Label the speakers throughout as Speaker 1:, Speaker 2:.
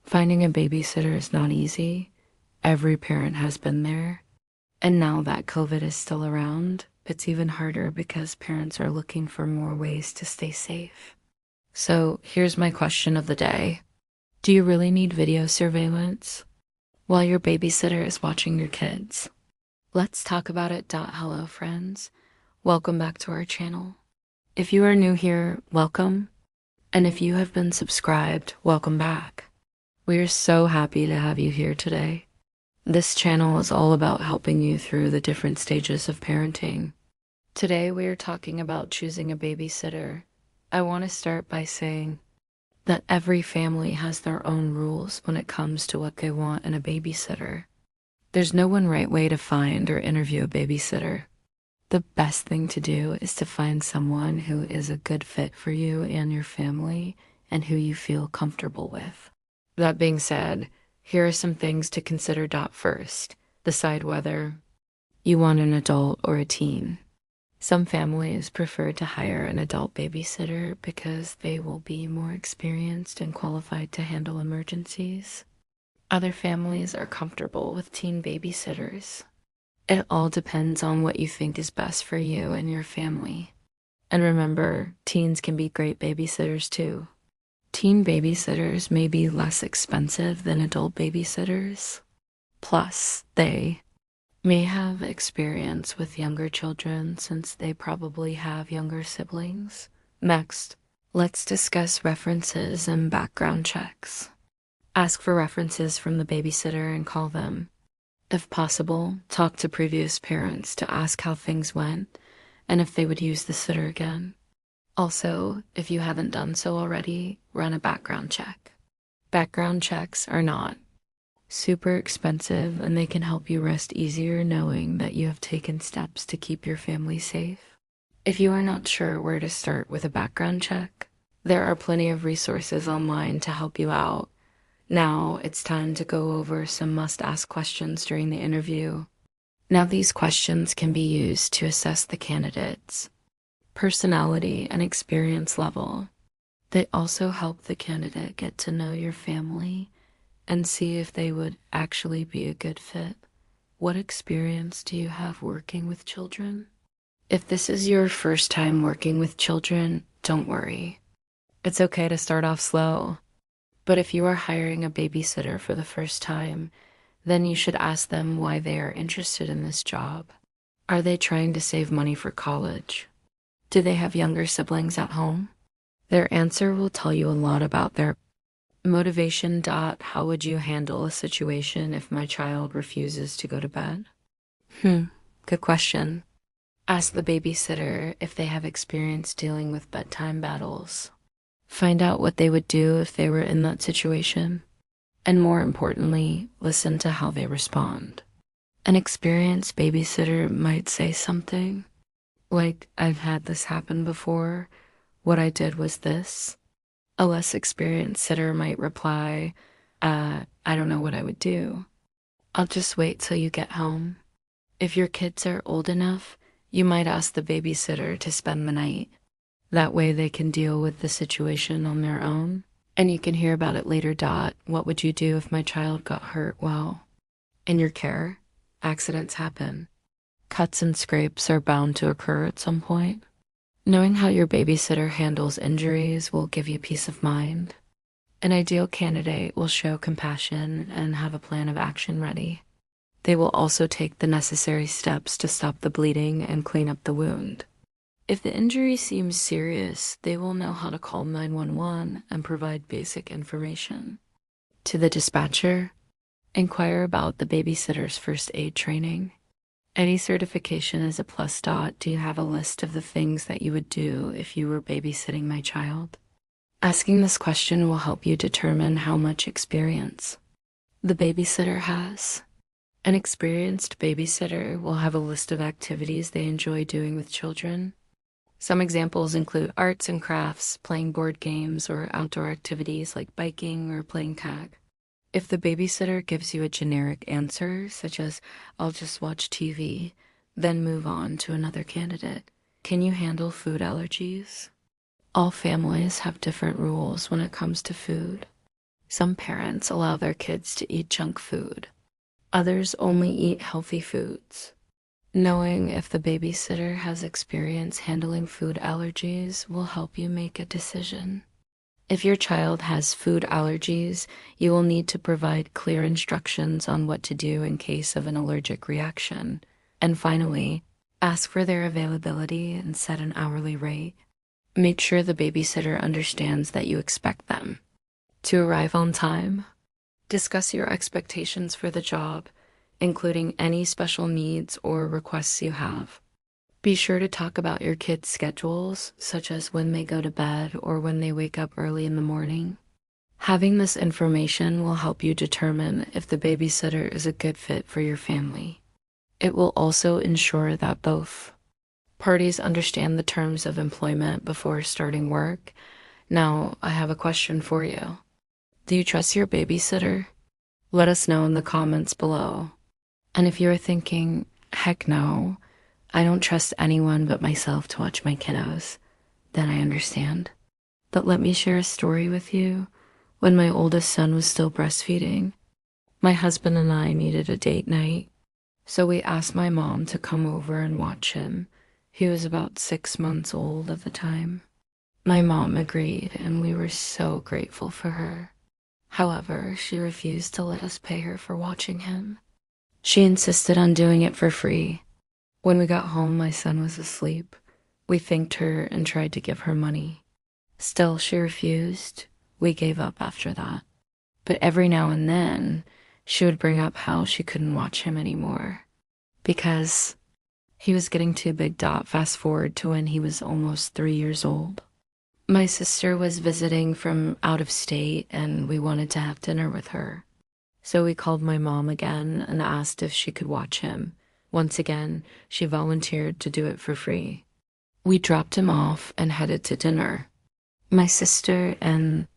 Speaker 1: Finding a babysitter is not easy. Every parent has been there. And now that COVID is still around, it's even harder because parents are looking for more ways to stay safe. So here's my question of the day. Do you really need video surveillance while your babysitter is watching your kids? Let's talk about it. Hello, friends. Welcome back to our channel. If you are new here, welcome. And if you have been subscribed, welcome back. We are so happy to have you here today. This channel is all about helping you through the different stages of parenting. Today we are talking about choosing a babysitter. I want to start by saying that every family has their own rules when it comes to what they want in a babysitter. There's no one right way to find or interview a babysitter. The best thing to do is to find someone who is a good fit for you and your family and who you feel comfortable with. That being said, here are some things to consider. First, decide whether you want an adult or a teen. Some families prefer to hire an adult babysitter because they will be more experienced and qualified to handle emergencies. Other families are comfortable with teen babysitters. It all depends on what you think is best for you and your family. And remember, teens can be great babysitters too. Teen babysitters may be less expensive than adult babysitters. Plus, they may have experience with younger children since they probably have younger siblings. Next, let's discuss references and background checks. Ask for references from the babysitter and call them. If possible, talk to previous parents to ask how things went and if they would use the sitter again. Also, if you haven't done so already, run a background check. Background checks are not super expensive and they can help you rest easier knowing that you have taken steps to keep your family safe. If you are not sure where to start with a background check, there are plenty of resources online to help you out. Now it's time to go over some must-ask questions during the interview. Now these questions can be used to assess the candidate's personality and experience level. They also help the candidate get to know your family and see if they would actually be a good fit. What experience do you have working with children? If this is your first time working with children, don't worry. It's okay to start off slow. But if you are hiring a babysitter for the first time, then you should ask them why they are interested in this job. Are they trying to save money for college? Do they have younger siblings at home? Their answer will tell you a lot about their motivation. How would you handle a situation if my child refuses to go to bed? Good question. Ask the babysitter if they have experience dealing with bedtime battles. Find out what they would do if they were in that situation. And more importantly, listen to how they respond. An experienced babysitter might say something like, "I've had this happen before. What I did was this." A less experienced sitter might reply, I don't know what I would do. I'll just wait till you get home." If your kids are old enough, you might ask the babysitter to spend the night. That way they can deal with the situation on their own, and you can hear about it later. What would you do if my child got hurt while in your care? Accidents happen. Cuts and scrapes are bound to occur at some point. Knowing how your babysitter handles injuries will give you peace of mind. An ideal candidate will show compassion and have a plan of action ready. They will also take the necessary steps to stop the bleeding and clean up the wound. If the injury seems serious, they will know how to call 911 and provide basic information. To the dispatcher, inquire about the babysitter's first aid training. Any certification is a plus. Do you have a list of the things that you would do if you were babysitting my child? Asking this question will help you determine how much experience the babysitter has. An experienced babysitter will have a list of activities they enjoy doing with children. Some examples include arts and crafts, playing board games, or outdoor activities like biking or playing tag. If the babysitter gives you a generic answer, such as, "I'll just watch TV," then move on to another candidate. Can you handle food allergies? All families have different rules when it comes to food. Some parents allow their kids to eat junk food. Others only eat healthy foods. Knowing if the babysitter has experience handling food allergies will help you make a decision. If your child has food allergies, you will need to provide clear instructions on what to do in case of an allergic reaction. And finally, ask for their availability and set an hourly rate. Make sure the babysitter understands that you expect them to arrive on time. Discuss your expectations for the job, including any special needs or requests you have. Be sure to talk about your kids' schedules, such as when they go to bed or when they wake up early in the morning. Having this information will help you determine if the babysitter is a good fit for your family. It will also ensure that both parties understand the terms of employment before starting work. Now, I have a question for you. Do you trust your babysitter? Let us know in the comments below. And if you're thinking, heck no, I don't trust anyone but myself to watch my kiddos, then I understand. But let me share a story with you. When my oldest son was still breastfeeding, my husband and I needed a date night, so we asked my mom to come over and watch him. He was about 6 months old at the time. My mom agreed, and we were so grateful for her. However, she refused to let us pay her for watching him. She insisted on doing it for free. When we got home, my son was asleep. We thanked her and tried to give her money. Still, she refused. We gave up after that. But every now and then, she would bring up how she couldn't watch him anymore because he was getting too big to fast forward to when he was almost 3 years old. My sister was visiting from out of state and we wanted to have dinner with her. So we called my mom again and asked if she could watch him. Once again, she volunteered to do it for free. We dropped him off and headed to dinner. My sister and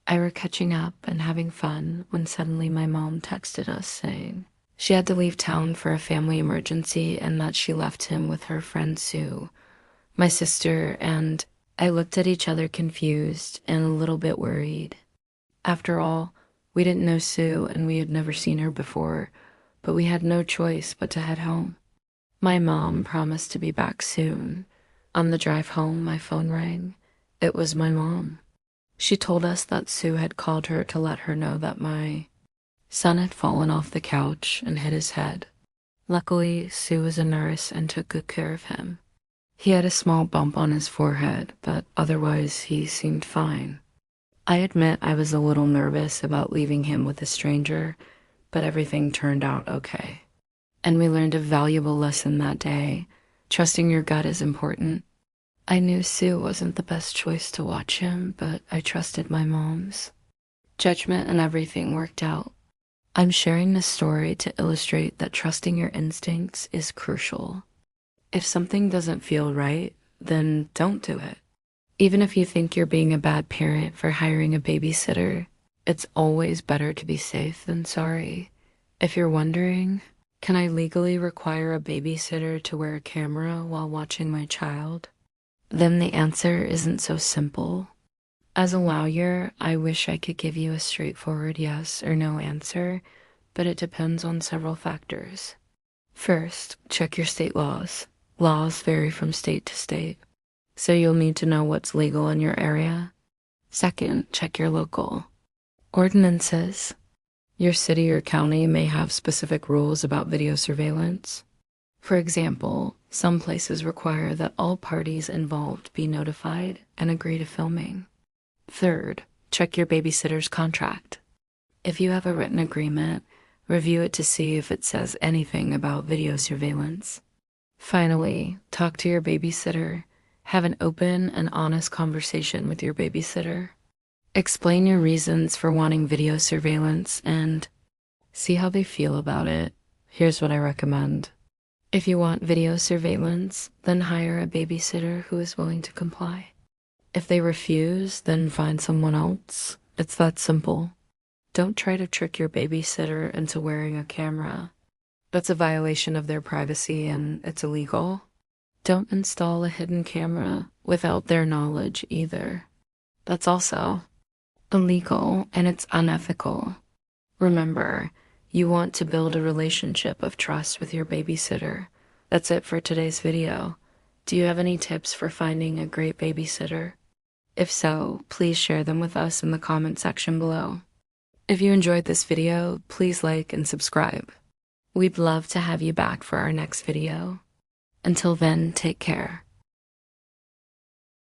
Speaker 1: I were catching up and having fun when suddenly my mom texted us saying she had to leave town for a family emergency and that she left him with her friend Sue. My sister and I looked at each other confused and a little bit worried. After all, we didn't know Sue and we had never seen her before, but we had no choice but to head home. My mom promised to be back soon. On the drive home, my phone rang. It was my mom. She told us that Sue had called her to let her know that my son had fallen off the couch and hit his head. Luckily, Sue was a nurse and took good care of him. He had a small bump on his forehead, but otherwise he seemed fine. I admit I was a little nervous about leaving him with a stranger, but everything turned out okay. And we learned a valuable lesson that day. Trusting your gut is important. I knew Sue wasn't the best choice to watch him, but I trusted my mom's judgment and everything worked out. I'm sharing this story to illustrate that trusting your instincts is crucial. If something doesn't feel right, then don't do it. Even if you think you're being a bad parent for hiring a babysitter, it's always better to be safe than sorry. If you're wondering, can I legally require a babysitter to wear a camera while watching my child? Then the answer isn't so simple. As a lawyer, I wish I could give you a straightforward yes or no answer, but it depends on several factors. First, check your state laws. Laws vary from state to state, so you'll need to know what's legal in your area. Second, check your local ordinances. Your city or county may have specific rules about video surveillance. For example, some places require that all parties involved be notified and agree to filming. Third, check your babysitter's contract. If you have a written agreement, review it to see if it says anything about video surveillance. Finally, talk to your babysitter. Have an open and honest conversation with your babysitter. Explain your reasons for wanting video surveillance and see how they feel about it. Here's what I recommend. If you want video surveillance, then hire a babysitter who is willing to comply. If they refuse, then find someone else. It's that simple. Don't try to trick your babysitter into wearing a camera. That's a violation of their privacy and it's illegal. Don't install a hidden camera without their knowledge either. That's also illegal, and it's unethical. Remember, you want to build a relationship of trust with your babysitter. That's it for today's video. Do you have any tips for finding a great babysitter? If so, please share them with us in the comment section below. If you enjoyed this video, please like and subscribe. We'd love to have you back for our next video. Until then, take care.